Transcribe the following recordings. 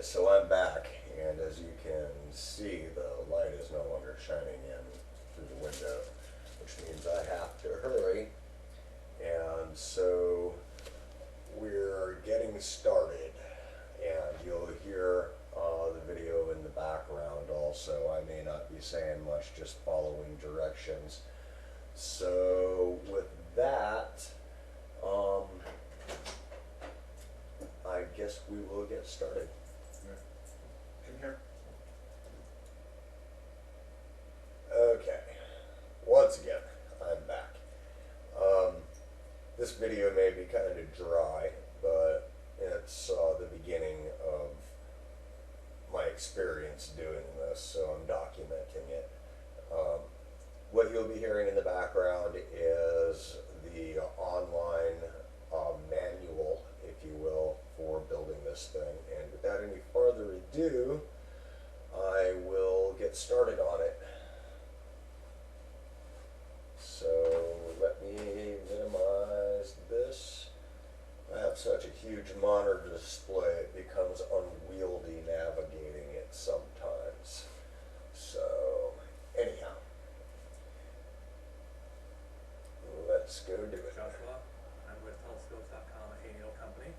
So I'm back, and as you can see, the light is no longer shining in through the window, which means I have to hurry. And so we're getting started, and you'll hear the video in the background also. I may not be saying much, just following directions. So with that, I guess we will get started. In here. Okay, once again, I'm back. This video may be kind of dry, but it's the beginning of my experience doing this, so I'm documenting it. What you'll be hearing in the background is the online manual, if you will, for building this thing. And without any further ado, I will get started on it. So let me minimize this. I have such a huge monitor display, it becomes unwieldy navigating it sometimes. So anyhow, let's go do it. Joshua, I'm with Telescopes.com, a Haniel company,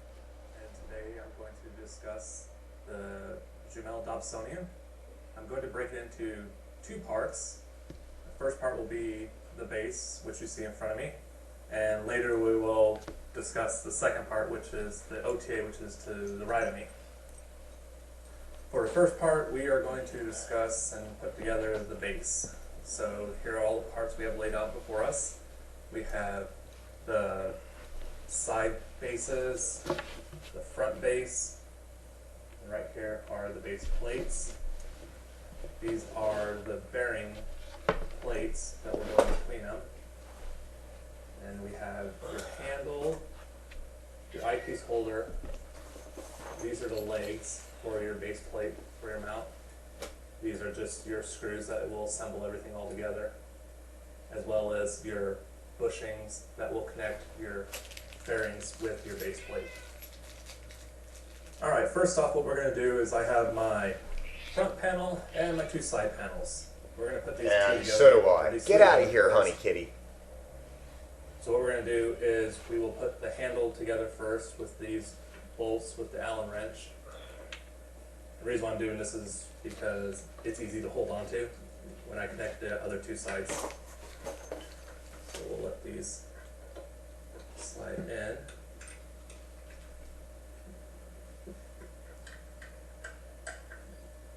and today I'm going to discuss the Jumel Dobsonian. I'm going to break it into two parts. The first part will be the base, which you see in front of me, and later we will discuss the second part, which is the OTA, which is to the right of me. For the first part, we are going to discuss and put together the base. So here are all the parts we have laid out before us. We have the side bases, the front base, and right here are the base plates. These are the bearing plates that will go in between them. And we have your handle, your eyepiece holder. These are the legs for your base plate for your mount. These are just your screws that will assemble everything all together, as well as your bushings that will connect your bearings with your base plate. Alright, first off what we're going to do is I have my front panel and my two side panels. We're going to put these two And together. so do I. Get out of here, honey kitty. So what we're going to do is we will put the handle together first with these bolts with the Allen wrench. The reason why I'm doing this is because it's easy to hold on to when I connect the other two sides. So we'll let these slide in.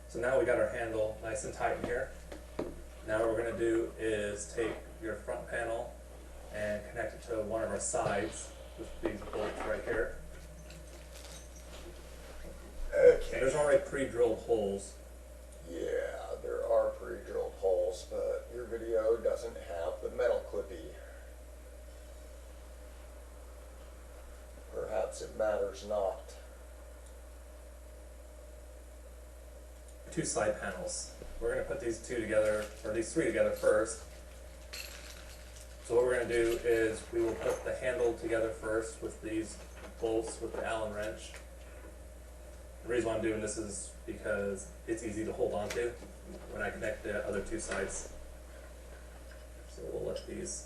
So now we got our handle nice and tight in here. Now what we're going to do is take your front panel and connect it to one of our sides with these bolts right here. Okay. There's already pre-drilled holes. Yeah, there are pre-drilled holes, but your video doesn't have the metal clippy. Perhaps it matters not. Two side panels. We're going to put these two together, or these three together first. So what we're going to do is we will put the handle together first with these bolts with the Allen wrench. The reason why I'm doing this is because it's easy to hold on to when I connect the other two sides. So we'll let these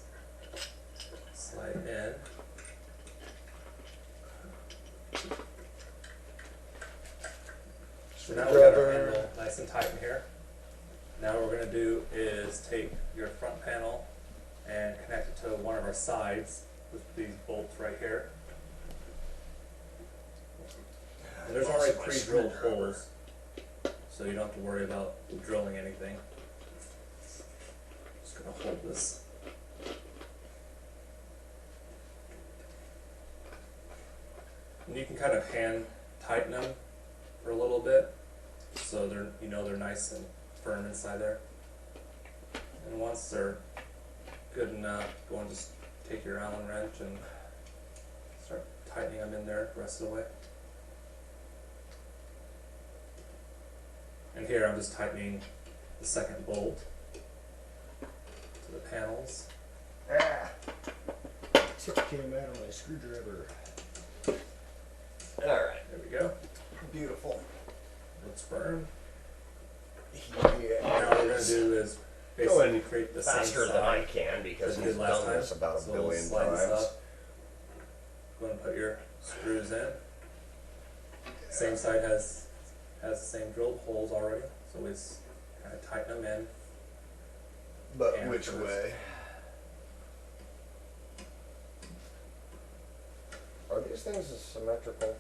slide in. So now we got our handle nice and tight in here. Now what we're going to do is take your front panel and connect it to one of our sides with these bolts right here. And there's already pre-drilled holes, so you don't have to worry about drilling anything. Just going to hold this. And you can kind of hand tighten them for a little bit, so they're nice and firm inside there. And once they're good enough, go and just take your Allen wrench and start tightening them in there the rest of the way. And here I'm just tightening the second bolt to the panels. Tip came out of my screwdriver. Alright, There we go. beautiful. firm. He Now what we're going to is do is going basically create the same faster than I side can because that we he's did last done time. this about a So we'll billion slide this times. up. Go ahead and put your screws in. Same side has the same drilled holes already, so we just kind of tighten them in. But And which first. way? Are these things symmetrical?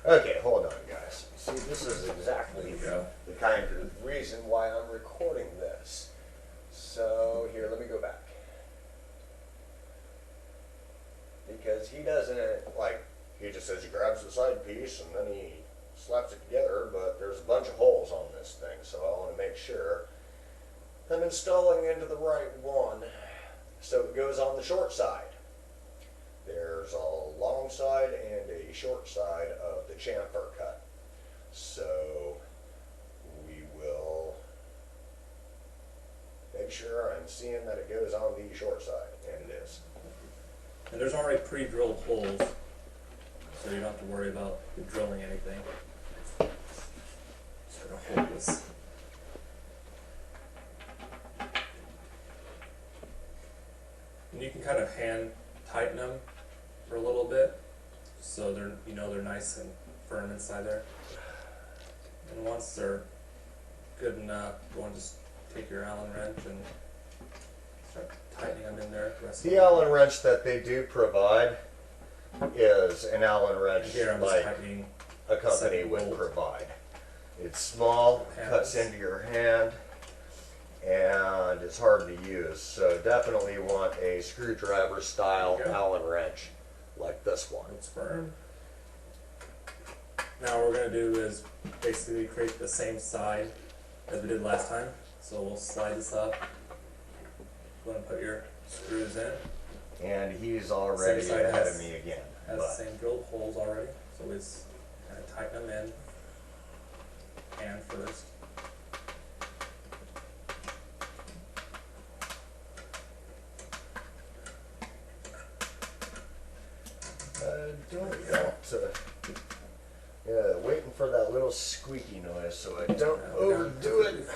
Okay, hold on, guys. See, this is exactly There you go. the kind of reason why I'm recording this. So, here, let me go back. Because he doesn't, like, he just says he grabs the side piece and then he slaps it together, but there's a bunch of holes on this thing, so I want to make sure I'm installing into the right one. So it goes on the short side. There's a long side and a short side of the chamfer cut. So we will make sure I'm seeing that it goes on the short side, and it is. And there's already pre-drilled holes, so you don't have to worry about drilling anything. Just gonna hold this. And you can kind of hand tighten them for a little bit, so they're nice and firm inside there. And once they're good enough, go and just take your Allen wrench and start tightening them in there. The Allen wrench that they do provide is an Allen And wrench here I'm just like tightening. a company second would bolt. provide. It's small, cuts Handles. into your hand, and it's hard to use. So definitely want a screwdriver style There you go. Allen wrench like this one. It's firm. Now what we're going to do is basically create the same side as we did last time. So we'll slide this up. Go ahead and put your screws in. And he's already Same side ahead has- of me again. Has the But same drilled holes already. So we just kind of tighten them in. Hand first. don't want to. Yeah, waiting for that little squeaky noise so I don't overdo it.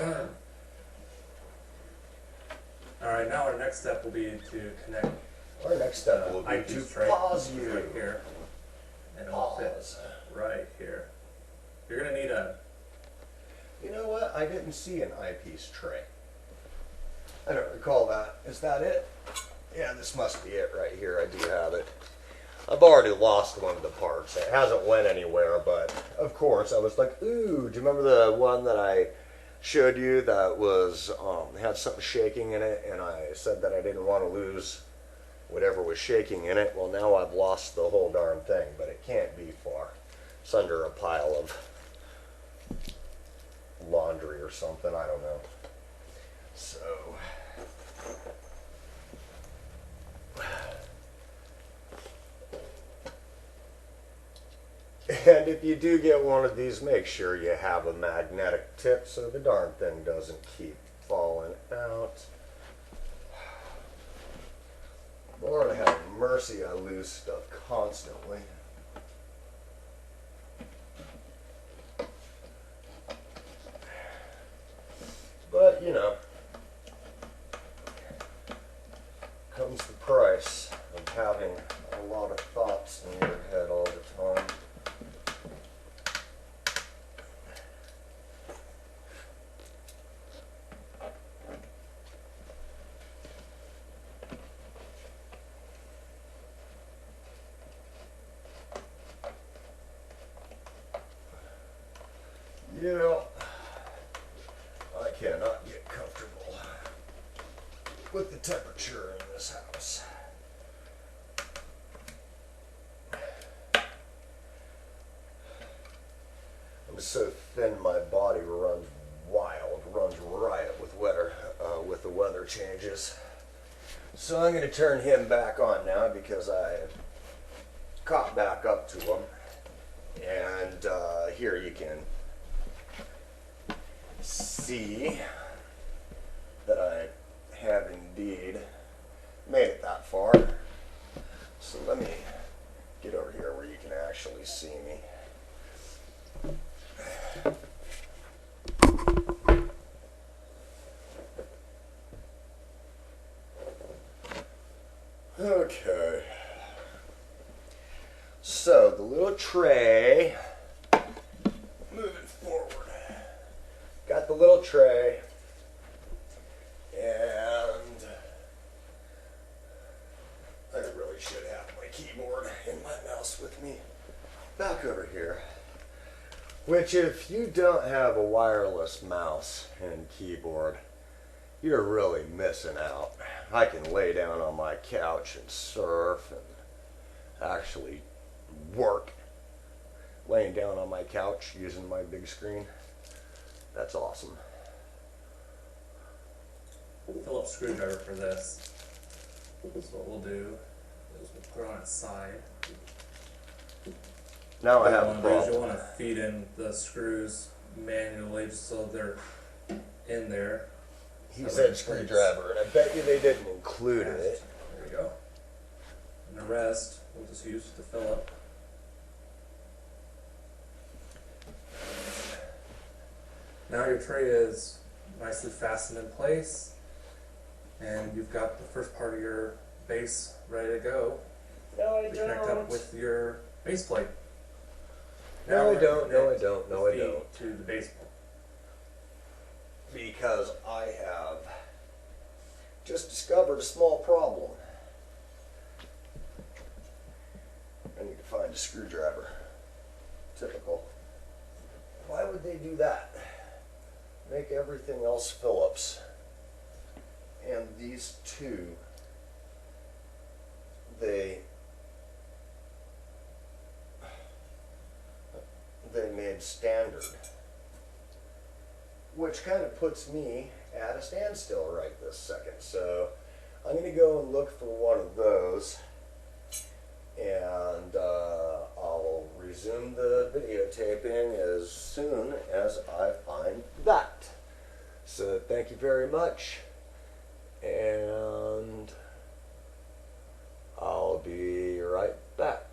Alright, now our next step will be to connect Our next step will be eyepiece to tray pause you. right here. And it'll fit Pause. right here. You're going to need a You know what? I didn't see an eyepiece tray. I don't recall that. Is that it? Yeah, this must be it right here. I do have it. I've already lost one of the parts. It hasn't went anywhere, but of course I was like, ooh, do you remember the one that I showed you that was had something shaking in it, and I said that I didn't want to lose whatever was shaking in it? Well, now I've lost the whole darn thing, but it can't be far. It's under a pile of laundry or something, I don't know. So and if you do get one of these, make sure you have a magnetic tip so the darn thing doesn't keep falling out. Lord have mercy, I lose stuff constantly. But, you know, comes the price of having a lot of thoughts in your head all the time. You know, I cannot get comfortable with the temperature in this house. I'm so thin, my body runs wild, runs riot with the weather changes. So I'm going to turn him back on now because I caught back up to him. And here you can see that I have indeed made it that far. So let me get over here where you can actually see me. the little tray. Move it forward. Got the little tray. And I really should have my keyboard and my mouse with me back over here. Which, if you don't have a wireless mouse and keyboard, you're really missing out. I can lay down on my couch and surf and actually work laying down on my couch using my big screen. That's awesome. Phillips screwdriver for this. So what we'll do is we'll put it on its side. Now I What have you a wanna do is problem. you want to feed in the screws manually just so they're in there. He So said it's- screwdriver, and I bet you they didn't include it. There we go. And the rest we'll just use to fill up. Now your tray is nicely fastened in place, and you've got the first part of your base ready to go No, I to connect up with your base plate. No, Now I we're don't. gonna No, I connect don't. the No, I feed don't. To the base plate. Because I have just discovered a small problem. I need to find a screwdriver. Typical. Why would they do that? Make everything else Phillips. And these two, they made standard. Which kind of puts me at a standstill right this second. So I'm going to go and look for one of those, and I'll resume the videotaping as soon as I find that. So thank you very much, and I'll be right back.